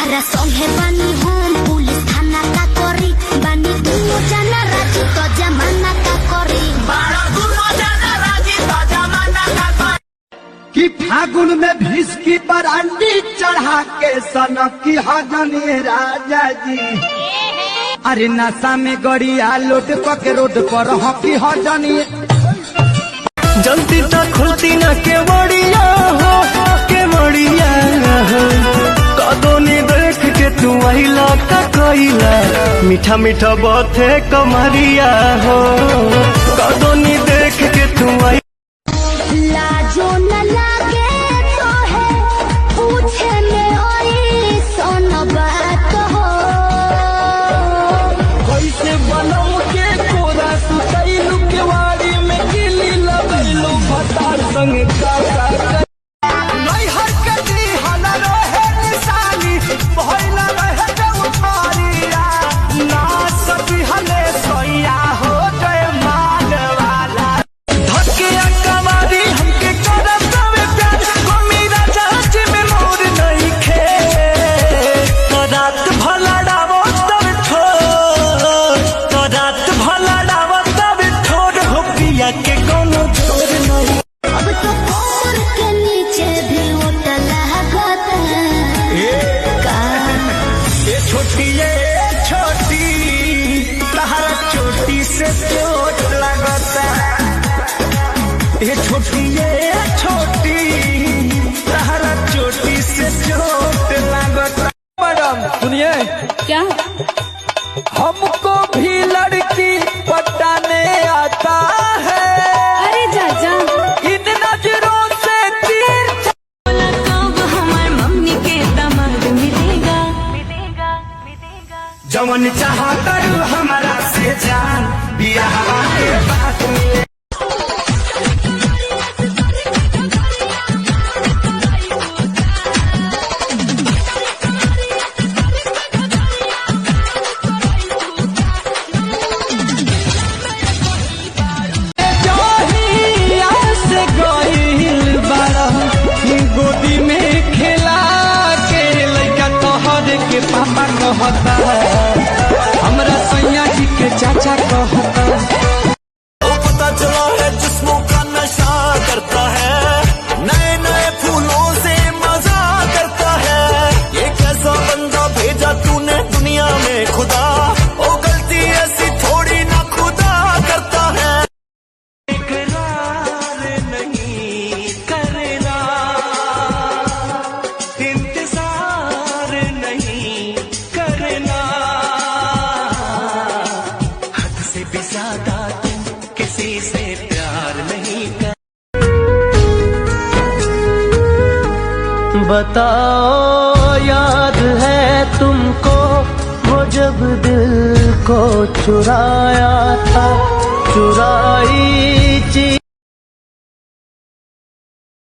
तारा संगे बानी हम पुलिस थाना का करी बानी दुनो जाना राजी तो जमाना का करी बारा दुनो जाना राजी तो जमाना का करी कि फागुन में भिस्की पर अंडी चढ़ा के सनक की हजनी राजा जी। अरे नशा में गड़िया लोट के रोड पर हकी हजनी जल्दी तक खुलती न के मड़िया हो के मड़िया हो कदोनी देख के तू आइला का कोइला मीठा मीठा बात है कमरिया हो कदोनी देख के तू आई लाजो न लागे तो है पूछे में आई सोन बात हो कैसे बनऊ के कोरा सुतैलू के वाड़ी में गिली लगैलू भतार संग का नहीं हर के दी हला रहे निशानी भइला रहे जउठारिया ना सती हले सोया हो गए माल वाला धके कमारी हमके करब तवे प्यार को मेरा चाची में मोर नहीं खे तो रात भला डावो तब ठोर तो रात भला डावो तब ठोर हो पिया के कोनो छोर नहीं अब तो कोमर के नीचे भी ओट लागत का ये छोटी तहरा चोटी से चोट लगता ये छोटी तहरा चोटी से चोट लगता। मैडम सुनिए क्या? हमको भी लड़की पटाने आता है अरे चाचा इन नजरों से तीर कब हमार मम्मी के दामाद मिलेगा जवन चाहा करू हमारा से जान बियाह के बात में गोदी में खेला के लड़का तोहर के पापा कहता है हमरा सैया जी के चाचा कहता है। पता चला है जिस्मों का नशा करता है नए नए फूलों से मजा करता है ये कैसा बंदा भेजा तूने दुनिया में खुदा ओ गलती ऐसी थोड़ी ना खुदा करता है इकरार नहीं करना इंतजार नहीं करना हद से भी ज्यादा तुम किसी से प्यार नहीं कर बताओ याद है तुमको वो जब दिल को चुराया था चुराई चीज